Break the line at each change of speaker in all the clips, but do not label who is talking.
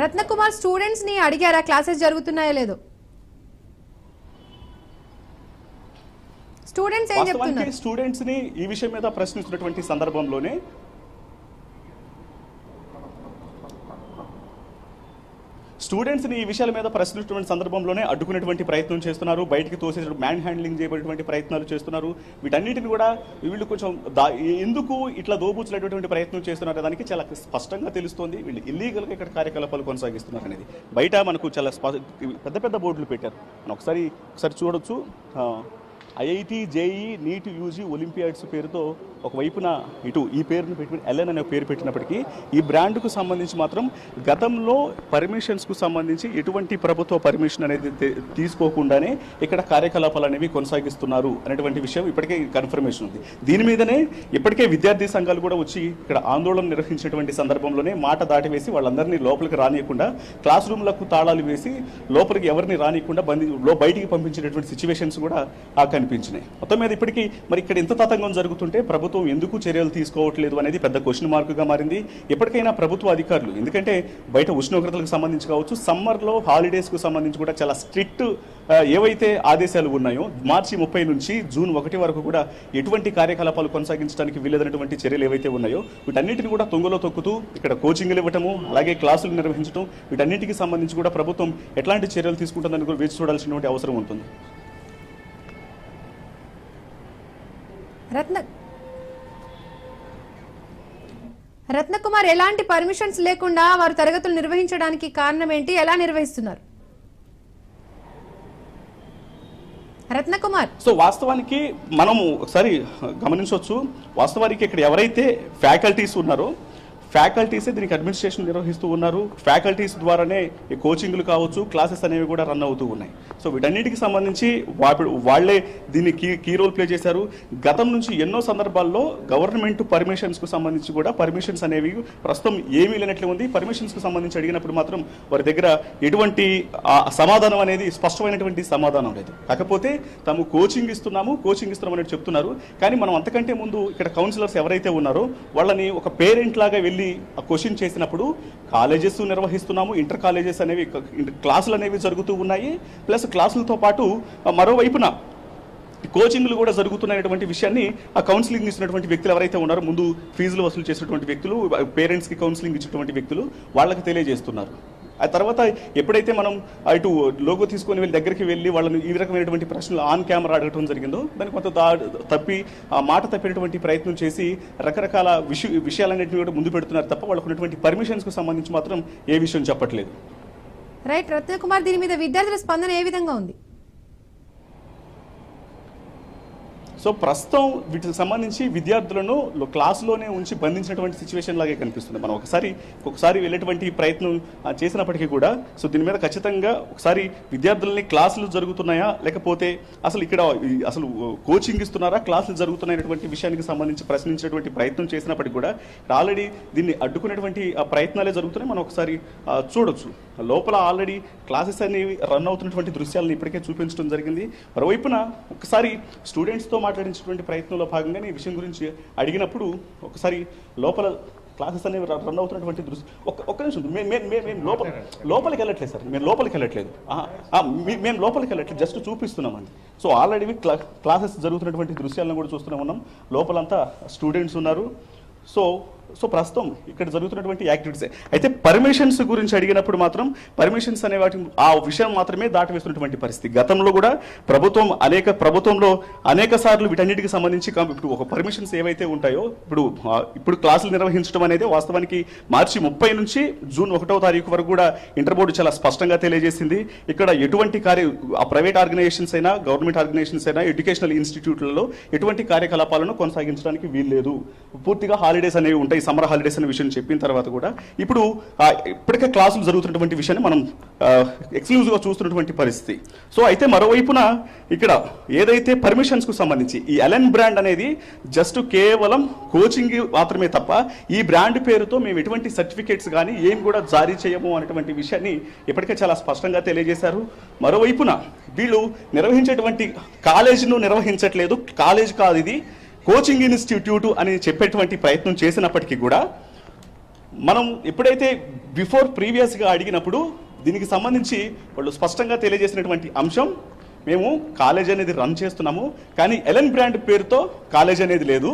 Ratnakumar students ని అడిగారా classes జరుగుతున్నాయో లేదో? స్టూడెంట్స్ ఏం చెప్తున్నారు?
స్టూడెంట్స్ ని ఈ విషయం మీద ప్రశ్నిస్తున్నటువంటి సందర్భంలోనే స్టూడెంట్స్ని ఈ విషయాల మీద ప్రశ్నిస్తున్నటువంటి సందర్భంలోనే అడ్డుకునేటువంటి ప్రయత్నం చేస్తున్నారు, బయటికి తోసే మ్యాన్ హ్యాండ్లింగ్ చేయబడేటువంటి ప్రయత్నాలు చేస్తున్నారు. వీటన్నిటిని కూడా వీళ్ళు కొంచెం ఎందుకు ఇట్లా దోబూచులేటువంటి ప్రయత్నం చేస్తున్నారు దానికి చాలా స్పష్టంగా తెలుస్తోంది. వీళ్ళు ఇల్లీగల్గా ఇక్కడ కార్యకలాపాలు కొనసాగిస్తున్నారు అనేది బయట మనకు చాలా పెద్ద పెద్ద బోర్డులు పెట్టారు. మనం ఒకసారి చూడొచ్చు. IIT, JEE, NEET, UG, olympiads పేరుతో ఒకవైపున ఇటు ఈ పేరును పెట్టి ఎల్ఎన్ అనే పేరు పెట్టినప్పటికీ ఈ బ్రాండ్కు సంబంధించి మాత్రం గతంలో పర్మిషన్స్కు సంబంధించి ఎటువంటి ప్రభుత్వ పర్మిషన్ అనేది తీసుకోకుండానే ఇక్కడ కార్యకలాపాలు అనేవి కొనసాగిస్తున్నారు అనేటువంటి విషయం ఇప్పటికే కన్ఫర్మేషన్ ఉంది. దీని మీదనే ఇప్పటికే విద్యార్థి సంఘాలు కూడా వచ్చి ఇక్కడ ఆందోళన నిర్వహించినటువంటి సందర్భంలోనే మాట దాటివేసి వాళ్ళందరినీ లోపలికి రానియకుండా క్లాస్ రూమ్లకు తాళాలు వేసి లోపలికి ఎవరిని రానియకుండా బయటికి పంపించినటువంటి సిచ్యువేషన్స్ కూడా కనిపించినాయి. మొత్తం మీద ఇప్పటికీ మరి ఇక్కడ ఎంత తతంగం జరుగుతుంటే ప్రభుత్వం ఎందుకు చర్యలు తీసుకోవట్లేదు అనేది పెద్ద క్వశ్చన్ మార్కుగా మారింది. ఎప్పటికైనా ప్రభుత్వ అధికారులు, ఎందుకంటే బయట ఉష్ణోగ్రతలకు సంబంధించి కావచ్చు, సమ్మర్లో హాలిడేస్కు సంబంధించి కూడా చాలా స్ట్రిక్ట్ ఏవైతే ఆదేశాలు ఉన్నాయో మార్చి 30 నుంచి జూన్ 1 వరకు కూడా ఎటువంటి కార్యకలాపాలు కొనసాగించడానికి వీలేదన్నటువంటి చర్యలు ఏవైతే ఉన్నాయో వీటన్నిటిని కూడా తొంగలో తొక్కుతూ ఇక్కడ కోచింగ్లు ఇవ్వటము, అలాగే క్లాసులు నిర్వహించడం, వీటన్నిటికీ సంబంధించి కూడా ప్రభుత్వం ఎట్లాంటి చర్యలు తీసుకుంటుందని కూడా వేచి చూడాల్సినటువంటి అవసరం ఉంటుంది.
రత్నకుమార్, ఎలాంటి పర్మిషన్స్ లేకుండా వారు తరగతులు నిర్వహించడానికి కారణం ఏంటి? ఎలా నిర్వహిస్తున్నారు రత్నకుమార్?
సో వాస్తవానికి మనము ఒకసారి గమనించవచ్చు. వాస్తవానికి ఇక్కడ ఎవరైతే ఫ్యాకల్టీస్ ఉన్నారో ఫ్యాకల్టీసే దీనికి అడ్మినిస్ట్రేషన్ నిర్వహిస్తూ ఉన్నారు. ఫ్యాకల్టీస్ ద్వారానే ఈ కోచింగ్లు కావచ్చు, క్లాసెస్ అనేవి కూడా రన్ అవుతూ ఉన్నాయి. సో వీటన్నిటికి సంబంధించి వాళ్లే దీన్ని కీ రోల్ ప్లే చేశారు. గతం నుంచి ఎన్నో సందర్భాల్లో గవర్నమెంట్ పర్మిషన్స్కు సంబంధించి కూడా పర్మిషన్స్ అనేవి ప్రస్తుతం ఏమీ లేనట్లే ఉంది. పర్మిషన్స్కు సంబంధించి అడిగినప్పుడు మాత్రం వారి దగ్గర ఎటువంటి సమాధానం అనేది స్పష్టమైనటువంటి సమాధానం లేదు. కాకపోతే తాము కోచింగ్ ఇస్తున్నామని చెప్తున్నారు. కానీ మనం అంతకంటే ముందు ఇక్కడ కౌన్సిలర్స్ ఎవరైతే ఉన్నారో వాళ్ళని ఒక పేరెంట్ లాగా వెళ్ళి క్వశ్చన్ చేసినప్పుడు కాలేజెస్ నిర్వహిస్తున్నాము, ఇంటర్ కాలేజెస్ అనేవి క్లాసులు అనేవి జరుగుతూ ఉన్నాయి, ప్లస్ క్లాసులతో పాటు మరోవైపున కోచింగ్లు కూడా జరుగుతున్నటువంటి విషయాన్ని ఆ కౌన్సిలింగ్ ఇస్తున్నటువంటి వ్యక్తులు ఎవరైతే ఉన్నారో, ముందు ఫీజులు వసూలు చేసినటువంటి వ్యక్తులు, పేరెంట్స్కి కౌన్సిలింగ్ ఇచ్చినటువంటి వ్యక్తులు వాళ్ళకి తెలియజేస్తున్నారు. ఆ తర్వాత ఎప్పుడైతే మనం ఇటు లోగో తీసుకొని వెళ్ళి దగ్గరికి వెళ్ళి వాళ్ళని ఈ రకమైనటువంటి ప్రశ్నలు ఆన్ కెమెరా అడగడం జరిగిందో దాన్ని కొంత మాట తప్పినటువంటి ప్రయత్నం చేసి రకరకాల విషయాలన్నింటినీ కూడా ముందు పెడుతున్నారు తప్ప వాళ్ళకు ఉన్నటువంటి పర్మిషన్స్కు సంబంధించి మాత్రం ఏ విషయం చెప్పట్లేదు.
రైట్ రత్నకుమార్, దీని మీద విద్యార్థుల స్పందన ఏ విధంగా ఉంది?
సో ప్రస్తుతం వీటికి సంబంధించి విద్యార్థులను క్లాసులోనే ఉంచి బంధించినటువంటి సిచ్యువేషన్ లాగే కనిపిస్తుంది. మనం ఒకసారి వెళ్ళేటువంటి ప్రయత్నం చేసినప్పటికీ కూడా సో దీని మీద ఖచ్చితంగా ఒకసారి విద్యార్థులని క్లాసులు జరుగుతున్నాయా లేకపోతే అసలు ఇక్కడ అసలు కోచింగ్ ఇస్తున్నారా, క్లాసులు జరుగుతున్నాయనేటువంటి విషయానికి సంబంధించి ప్రశ్నించేటువంటి ప్రయత్నం చేసినప్పటికీ కూడా ఆల్రెడీ దీన్ని అడ్డుకునేటువంటి ప్రయత్నాలే జరుగుతున్నాయి. మనం ఒకసారి చూడొచ్చు. లోపల ఆల్రెడీ క్లాసెస్ అనేవి రన్ అవుతున్నటువంటి దృశ్యాలను ఇప్పటికే చూపించడం జరిగింది. మరోవైపున ఒకసారి స్టూడెంట్స్తో మాట్లాడించేటువంటి ప్రయత్నంలో భాగంగానే ఈ విషయం గురించి అడిగినప్పుడు ఒకసారి లోపల క్లాసెస్ అనేవి రన్ అవుతున్నటువంటి దృశ్యం ఒక్క నిమిషం మేము లోపలికి వెళ్ళట్లేదు సార్, మేము లోపలికి వెళ్ళట్లేదు జస్ట్ చూపిస్తున్నామండి. సో ఆల్రెడీ క్లాసెస్ జరుగుతున్నటువంటి దృశ్యాలను కూడా చూస్తూనే ఉన్నాం. లోపలంతా స్టూడెంట్స్ ఉన్నారు. సో ప్రస్తుతం ఇక్కడ జరుగుతున్నటువంటి యాక్టివిటీసే. అయితే పర్మిషన్స్ గురించి అడిగినప్పుడు మాత్రం పర్మిషన్స్ అనే ఆ విషయం మాత్రమే దాటివేస్తున్నటువంటి పరిస్థితి. గతంలో కూడా ప్రభుత్వంలో అనేక సార్లు వీటన్నిటికి సంబంధించి ఇప్పుడు ఒక పర్మిషన్స్ ఏవైతే ఉంటాయో ఇప్పుడు క్లాసులు నిర్వహించడం అనేది వాస్తవానికి మార్చి 30 నుంచి జూన్ 1వ తారీఖు వరకు కూడా ఇంటర్ బోర్డు చాలా స్పష్టంగా తెలియజేసింది. ఇక్కడ ఎటువంటి ప్రైవేట్ ఆర్గనైజేషన్స్ అయినా గవర్నమెంట్ ఆర్గనైజేషన్స్ అయినా ఎడ్యుకేషనల్ ఇన్స్టిట్యూట్లలో ఎటువంటి కార్యకలాపాలను కొనసాగించడానికి వీల్లేదు. పూర్తిగా హాలిడేస్ అనేవి ఉంటాయి, సమ్మర్ హాలిడేస్ అనే విషయం చెప్పిన తర్వాత కూడా ఇప్పటికే క్లాసులు జరుగుతున్నటువంటి విషయాన్ని మనం ఎక్స్క్లూజివ్గా చూస్తున్నటువంటి పరిస్థితి. సో అయితే మరోవైపున ఇక్కడ ఏదైతే పర్మిషన్స్కు సంబంధించి ఈ ఎల్ఎన్ బ్రాండ్ అనేది జస్ట్ కేవలం కోచింగ్ మాత్రమే తప్ప ఈ బ్రాండ్ పేరుతో మేము ఎటువంటి సర్టిఫికేట్స్ కానీ ఏం కూడా జారీ చేయము అనేటువంటి విషయాన్ని ఇప్పటికే చాలా స్పష్టంగా తెలియజేశారు. మరోవైపున వీళ్ళు నిర్వహించేటువంటి కాలేజీను నిర్వహించట్లేదు, కాలేజ్ కాదు ఇది కోచింగ్ ఇన్స్టిట్యూట్ అని చెప్పేటువంటి ప్రయత్నం చేసినప్పటికీ కూడా మనం ఎప్పుడైతే ప్రీవియస్గా అడిగినప్పుడు దీనికి సంబంధించి వాళ్ళు స్పష్టంగా తెలియజేసినటువంటి అంశం, మేము కాలేజ్ అనేది రన్ చేస్తున్నాము, కానీ ఎలెన్ బ్రాండ్ పేరుతో కాలేజ్ అనేది లేదు,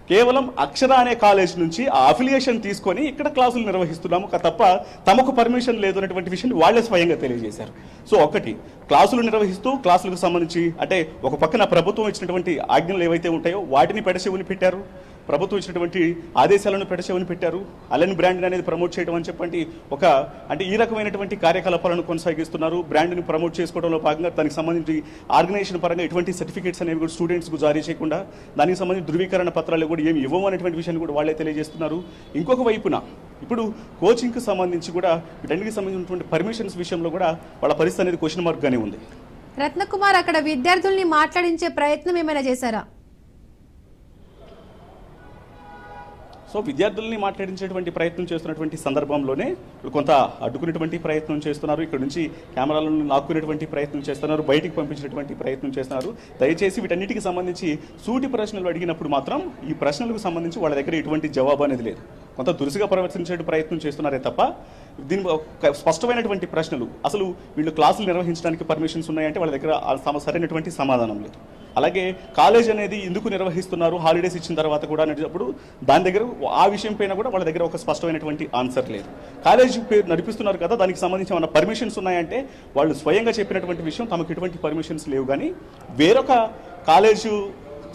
కేవలం అక్షర అనే కాలేజ్ నుంచి ఆ అఫిలియేషన్ తీసుకొని ఇక్కడ క్లాసులు నిర్వహిస్తున్నాము తప్ప తమకు పర్మిషన్ లేదు అనేటువంటి విషయాన్ని వాళ్లే స్వయంగా తెలియజేశారు. సో ఒకటి, క్లాసులు నిర్వహిస్తూ క్లాసులకు సంబంధించి అంటే ఒక పక్కన ప్రభుత్వం ఇచ్చినటువంటి ఆజ్ఞలు ఏవైతే ఉంటాయో వాటిని పెడచెవిని పెట్టారు, ప్రభుత్వం ఇచ్చినటువంటి ఆదేశాలను పెడచెవిని పెట్టారు, అలెన్ బ్రాండ్ అనేది ప్రమోట్ చేయడం అని చెప్పండి అంటే ఈ రకమైనటువంటి కార్యకలాపాలను కొనసాగిస్తున్నారు. బ్రాండ్ని ప్రమోట్ చేసుకోవడంలో భాగంగా దానికి సంబంధించి ఆర్గనైజేషన్ పరంగా ఎటువంటి సర్టిఫికేట్స్ అనేవి కూడా స్టూడెంట్స్కు జారీ చేయకుండా దానికి సంబంధించి ధృవీకరణ పత్రాలు కూడా ఏమి ఇవ్వము అనేటువంటి విషయాన్ని కూడా వాళ్ళే తెలియజేస్తున్నారు. ఇంకొక వైపున ఇప్పుడు కోచింగ్కి సంబంధించి కూడా వీటన్నిటికి సంబంధించినటువంటి పర్మిషన్స్ విషయంలో కూడా వాళ్ళ పరిస్థితి అనేది క్వశ్చన్ మార్క్గానే ఉంది.
రత్నకుమార్, అక్కడ విద్యార్థుల్ని మాట్లాడించే ప్రయత్నం ఏమైనా చేశారా?
సో విద్యార్థుల్ని మాట్లాడించేటువంటి ప్రయత్నం చేస్తున్నటువంటి సందర్భంలోనే కొంత అడ్డుకునేటువంటి ప్రయత్నం చేస్తున్నారు, ఇక్కడ నుంచి కెమెరాలను లాక్కునేటువంటి ప్రయత్నం చేస్తున్నారు, బయటికి పంపించేటువంటి ప్రయత్నం చేస్తున్నారు. దయచేసి వీటన్నిటికి సంబంధించి సూటి ప్రశ్నలు అడిగినప్పుడు మాత్రం ఈ ప్రశ్నలకు సంబంధించి వాళ్ళ దగ్గర ఎటువంటి జవాబు అనేది లేదు, కొంత దురుసుగా ప్రవర్తించే ప్రయత్నం చేస్తున్నారే తప్ప దీని స్పష్టమైనటువంటి ప్రశ్నలు, అసలు వీళ్ళు క్లాసులు నిర్వహించడానికి పర్మిషన్స్ ఉన్నాయంటే వాళ్ళ దగ్గర సరైనటువంటి సమాధానం లేదు. అలాగే కాలేజ్ అనేది ఎందుకు నిర్వహిస్తున్నారు హాలిడేస్ ఇచ్చిన తర్వాత కూడా అనేటప్పుడు దాని దగ్గర ఆ విషయం పైన కూడా వాళ్ళ దగ్గర ఒక స్పష్టమైనటువంటి ఆన్సర్ లేదు. కాలేజ్ పేరు నడిపిస్తున్నారు కదా, దానికి సంబంధించి ఏమైనా పర్మిషన్స్ ఉన్నాయంటే వాళ్ళు స్వయంగా చెప్పినటువంటి విషయం తమకు ఎటువంటి పర్మిషన్స్ లేవు, కానీ వేరొక కాలేజు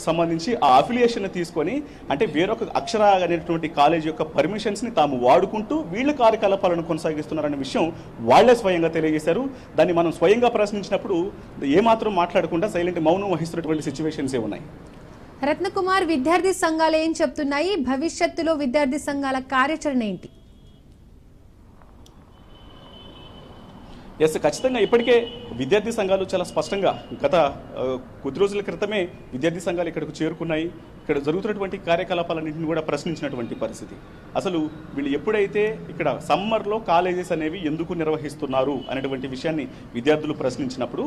సంబంధించి ఆ అఫిలియేషన్ తీసుకొని అంటే వేరొక అక్షర అనేటువంటి కాలేజ్ యొక్క పర్మిషన్స్ని తాము వాడుకుంటూ వీళ్ళ కార్యకలాపాలను కొనసాగిస్తున్నారనే విషయం వాళ్లే స్వయంగా తెలియజేశారు. దాన్ని మనం స్వయంగా ప్రశ్నించినప్పుడు ఏమాత్రం మాట్లాడకుండా సైలెంట్ మౌనం వహిస్తున్నటువంటి సిచ్యువేషన్సే ఉన్నాయి.
రత్నకుమార్, విద్యార్థి సంఘాలు ఏం చెప్తున్నాయి? భవిష్యత్తులో విద్యార్థి సంఘాల కార్యాచరణ ఏంటి?
ఎస్, ఖచ్చితంగా ఇప్పటికే విద్యార్థి సంఘాలు చాలా స్పష్టంగా గత కొద్ది రోజుల క్రితమే విద్యార్థి సంఘాలు ఇక్కడికి చేరుకున్నాయి. ఇక్కడ జరుగుతున్నటువంటి కార్యకలాపాలన్నింటినీ కూడా ప్రశ్నించినటువంటి పరిస్థితి. అసలు వీళ్ళు ఎప్పుడైతే ఇక్కడ సమ్మర్లో కాలేజెస్ అనేవి ఎందుకు నిర్వహిస్తున్నారు అనేటువంటి విషయాన్ని విద్యార్థులు ప్రశ్నించినప్పుడు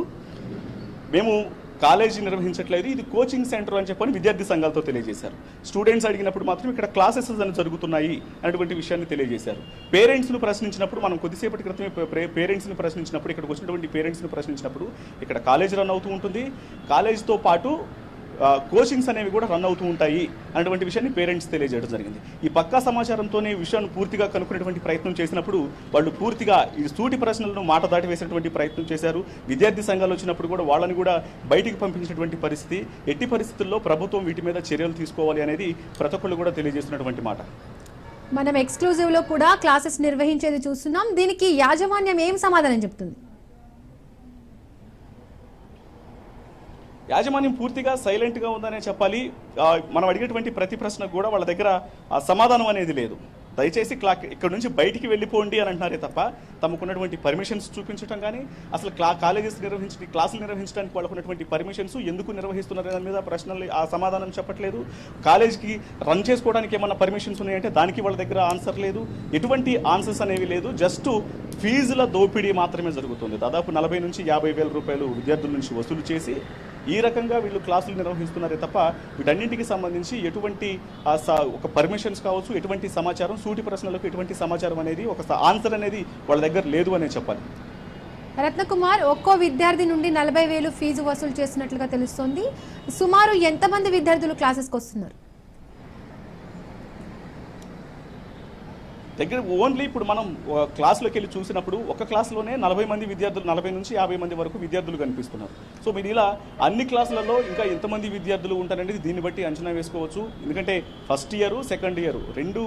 మేము కాలేజీ నిర్వహించట్లేదు, ఇది కోచింగ్ సెంటర్ అని చెప్పని విద్యార్థి సంఘాలతో తెలియజేశారు. స్టూడెంట్స్ అడిగినప్పుడు మాత్రం ఇక్కడ క్లాసెస్ అని జరుగుతున్నాయి అనేటువంటి విషయాన్ని తెలియజేశారు. పేరెంట్స్ను ప్రశ్నించినప్పుడు మనం కొద్దిసేపటి క్రితమే పేరెంట్స్ని ప్రశ్నించినప్పుడు ఇక్కడికి వచ్చినటువంటి పేరెంట్స్ని ప్రశ్నించినప్పుడు ఇక్కడ కాలేజ్ రన్ అవుతూ ఉంటుంది, కాలేజ్తో పాటు కోచింగ్స్ అనేవి కూడా రన్ అవుతూ ఉంటాయి అనేటువంటి విషయాన్ని పేరెంట్స్ తెలియజేయడం జరిగింది. ఈ పక్కా సమాచారంతోనే విషయాన్ని పూర్తిగా కనుక్కునేటువంటి ప్రయత్నం చేసినప్పుడు వాళ్ళు పూర్తిగా ఈ సూటి ప్రశ్నలను మాట దాటి వేసినటువంటి ప్రయత్నం చేశారు. విద్యార్థి సంఘాలు వచ్చినప్పుడు కూడా వాళ్ళని కూడా బయటికి పంపించినటువంటి పరిస్థితి. ఎట్టి పరిస్థితుల్లో ప్రభుత్వం వీటి మీద చర్యలు తీసుకోవాలి అనేది ప్రతి ఒక్కళ్ళు కూడా తెలియజేస్తున్నటువంటి మాట.
మనం ఎక్స్క్లూజివ్ లో కూడా క్లాసెస్ నిర్వహించేది చూస్తున్నాం, దీనికి యాజమాన్యం ఏం సమాధానం చెప్తుంది?
యాజమాన్యం పూర్తిగా సైలెంట్గా ఉందనే చెప్పాలి. మనం అడిగేటువంటి ప్రతి ప్రశ్నకు కూడా వాళ్ళ దగ్గర సమాధానం అనేది లేదు. దయచేసి ఇక్కడ నుంచి బయటికి వెళ్ళిపోండి అని అంటున్నారే తప్ప తమకున్నటువంటి పర్మిషన్స్ చూపించడం కానీ అసలు క్లాసులు నిర్వహించడానికి వాళ్ళకు ఉన్నటువంటి పర్మిషన్స్ ఎందుకు నిర్వహిస్తున్నారు దాని మీద ప్రశ్నలు ఆ సమాధానం చెప్పట్లేదు. కాలేజ్కి రన్ చేసుకోవడానికి ఏమన్నా పర్మిషన్స్ ఉన్నాయంటే దానికి వాళ్ళ దగ్గర ఆన్సర్ లేదు. ఎటువంటి ఆన్సర్స్ అనేవి లేదు. జస్ట్ ఫీజుల దోపిడీ మాత్రమే జరుగుతుంది. దాదాపు 40 నుంచి 50,000 రూపాయలు విద్యార్థుల నుంచి వసూలు చేసి ఈ రకంగా వీళ్ళు క్లాసులు నిర్వహిస్తున్నారే తప్ప వీటన్నింటికి సంబంధించి ఎటువంటి ఒక పర్మిషన్స్ కావచ్చు, ఎటువంటి సమాచారం, సూటి ప్రశ్నలకు ఎటువంటి సమాచారం అనేది ఒక ఆన్సర్ అనేది వాళ్ళ దగ్గర లేదు అనే చెప్పాలి.
రత్నకుమార్, ఒక్కో విద్యార్థి నుండి 40,000 ఫీజు వసూలు చేస్తున్నట్లుగా తెలుస్తోంది. సుమారు ఎంతమంది విద్యార్థులు క్లాసెస్కి వస్తున్నారు?
దగ్గర ఓన్లీ ఇప్పుడు మనం క్లాసులోకి వెళ్ళి చూసినప్పుడు ఒక క్లాసులోనే 40 మంది విద్యార్థులు, 40 నుంచి 50 మంది వరకు విద్యార్థులు కనిపిస్తున్నారు. సో మీరు ఇలా అన్ని క్లాసులలో ఇంకా ఎంతమంది విద్యార్థులు ఉంటారనేది దీన్ని బట్టి అంచనా వేసుకోవచ్చు. ఎందుకంటే ఫస్ట్ ఇయర్, సెకండ్ ఇయర్ రెండు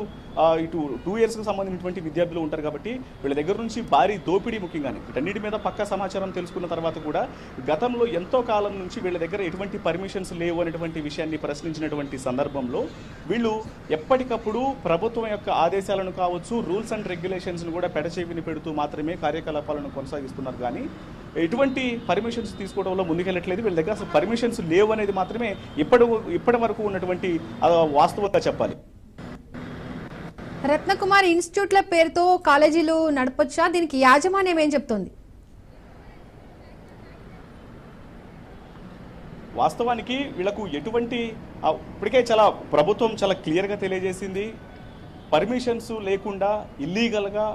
ఇటు 2 ఇయర్స్కి సంబంధించినటువంటి విద్యార్థులు ఉంటారు కాబట్టి వీళ్ళ దగ్గర నుంచి భారీ దోపిడీ ముఖ్యంగానే వీటన్నిటి మీద పక్కా సమాచారం తెలుసుకున్న తర్వాత కూడా గతంలో ఎంతో కాలం నుంచి వీళ్ళ దగ్గర ఎటువంటి పర్మిషన్స్ లేవు అనేటువంటి విషయాన్ని ప్రశ్నించినటువంటి సందర్భంలో వీళ్ళు ఎప్పటికప్పుడు ప్రభుత్వం యొక్క ఆదేశాలను కావచ్చు, రూల్స్ అండ్ రెగ్యులేషన్స్ను కూడా పెడచెవిని పెడుతూ మాత్రమే కార్యకలాపాలను కొనసాగిస్తున్నారు. కానీ ఎటువంటి పర్మిషన్స్ తీసుకోవడంలో ముందుకెళ్ళట్లేదు. వీళ్ళ దగ్గర అసలు పర్మిషన్స్ లేవు అనేది మాత్రమే ఇప్పటి వరకు ఉన్నటువంటి వాస్తవంగా చెప్పాలి.
రత్నకుమార్, ఇన్స్టిట్యూట్ల పేరుతో కాలేజీలు నడపొచ్చా? దీనికి యాజమాన్యం ఏం చెప్తోంది?
వాస్తవానికి వీళ్ళకు ఎటువంటి ఇప్పటికే ప్రభుత్వం చాలా క్లియర్గా తెలియజేసింది. పర్మిషన్స్ లేకుండా ఇల్లీగల్గా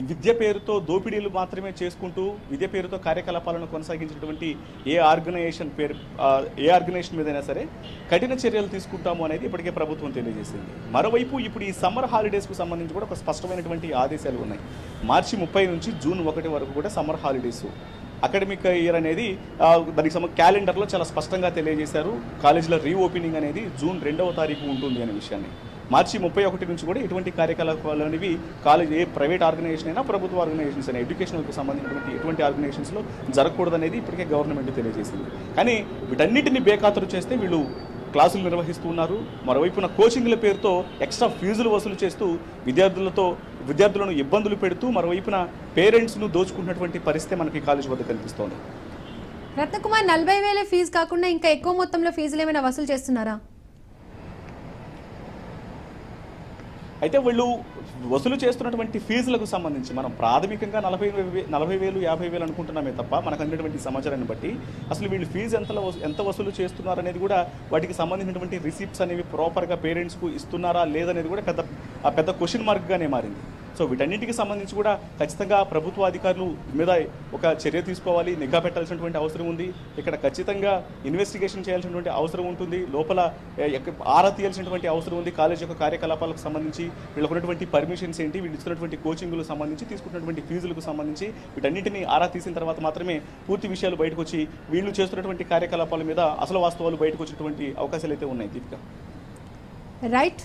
విద్య పేరుతో దోపిడీలు మాత్రమే చేసుకుంటూ విద్య పేరుతో కార్యకలాపాలను కొనసాగించినటువంటి ఏ ఆర్గనైజేషన్ మీదైనా సరే కఠిన చర్యలు తీసుకుంటాము అనేది ఇప్పటికే ప్రభుత్వం తెలియజేసింది. మరోవైపు ఇప్పుడు ఈ సమ్మర్ హాలిడేస్కు సంబంధించి కూడా ఒక స్పష్టమైనటువంటి ఆదేశాలు ఉన్నాయి. మార్చి 30 నుంచి జూన్ 1 వరకు కూడా సమ్మర్ హాలిడేస్. అకాడమిక్ ఇయర్ అనేది దానికి క్యాలెండర్లో చాలా స్పష్టంగా తెలియజేశారు. కాలేజీల రీఓపెనింగ్ అనేది జూన్ 2వ తారీఖు ఉంటుంది అనే విషయాన్ని. మార్చి 31 నుంచి కూడా ఎటువంటి కార్యకలాపాలు అనేవి కాలేజ్ ఏ ప్రైవేట్ ఆర్గనైజేషన్ అయినా ప్రభుత్వ ఆర్గనైజేషన్స్ అయినా ఎడ్యుకేషనల్కు సంబంధించినటువంటి ఎటువంటి ఆర్గనైజేషన్స్లో జరగకూడదనేది ఇప్పటికే గవర్నమెంట్ తెలియజేసింది. కానీ వీటన్నిటిని బేఖాతరు చేస్తే వీళ్ళు క్లాసులు నిర్వహిస్తున్నారు. మరోవైపున కోచింగ్ల పేరుతో ఎక్స్ట్రా ఫీజులు వసూలు చేస్తూ విద్యార్థులను ఇబ్బందులు పెడుతూ మరోవైపున పేరెంట్స్ను దోచుకుంటున్నటువంటి పరిస్థితి మనకి కాలేజ్ వద్ద కనిపిస్తోంది.
రత్నకుమార్, 40,000 ఫీజు కాకుండా ఇంకా ఎక్కువ మొత్తంలో ఫీజులు ఏమైనా వసూలు చేస్తున్నారా?
అయితే వీళ్ళు వసూలు చేస్తున్నటువంటి ఫీజులకు సంబంధించి మనం ప్రాథమికంగా 40,000, 50,000 అనుకుంటున్నామే తప్ప మనకు అందినటువంటి సమాచారాన్ని బట్టి అసలు వీళ్ళు ఫీజు ఎంత వసూలు చేస్తున్నారు అనేది కూడా వాటికి సంబంధించినటువంటి రిసిప్ట్స్ అనేవి ప్రాపర్గా పేరెంట్స్కు ఇస్తున్నారా లేదనేది కూడా పెద్ద క్వశ్చన్ మార్క్గానే మారింది. సో వీటన్నిటికి సంబంధించి కూడా ఖచ్చితంగా ప్రభుత్వ అధికారులు మీద ఒక చర్య తీసుకోవాలి, నిఘా పెట్టాల్సినటువంటి అవసరం ఉంది. ఇక్కడ ఖచ్చితంగా ఇన్వెస్టిగేషన్ చేయాల్సినటువంటి అవసరం ఉంటుంది. లోపల ఆరా తీయాల్సినటువంటి అవసరం ఉంది. కాలేజ్ యొక్క కార్యకలాపాలకు సంబంధించి వీళ్ళకు ఉన్నటువంటి పర్మిషన్స్ ఏంటి, వీళ్ళు ఇస్తున్నటువంటి కోచింగ్లకు సంబంధించి తీసుకుంటున్నటువంటి ఫీజులకు సంబంధించి వీటన్నిటిని ఆరా తీసిన తర్వాత మాత్రమే పూర్తి విషయాలు బయటకు వచ్చి వీళ్ళు చేస్తున్నటువంటి కార్యకలాపాల మీద అసలు వాస్తవాలు బయటకు వచ్చేటువంటి అవకాశాలు అయితే ఉన్నాయి. దీపిక,
రైట్.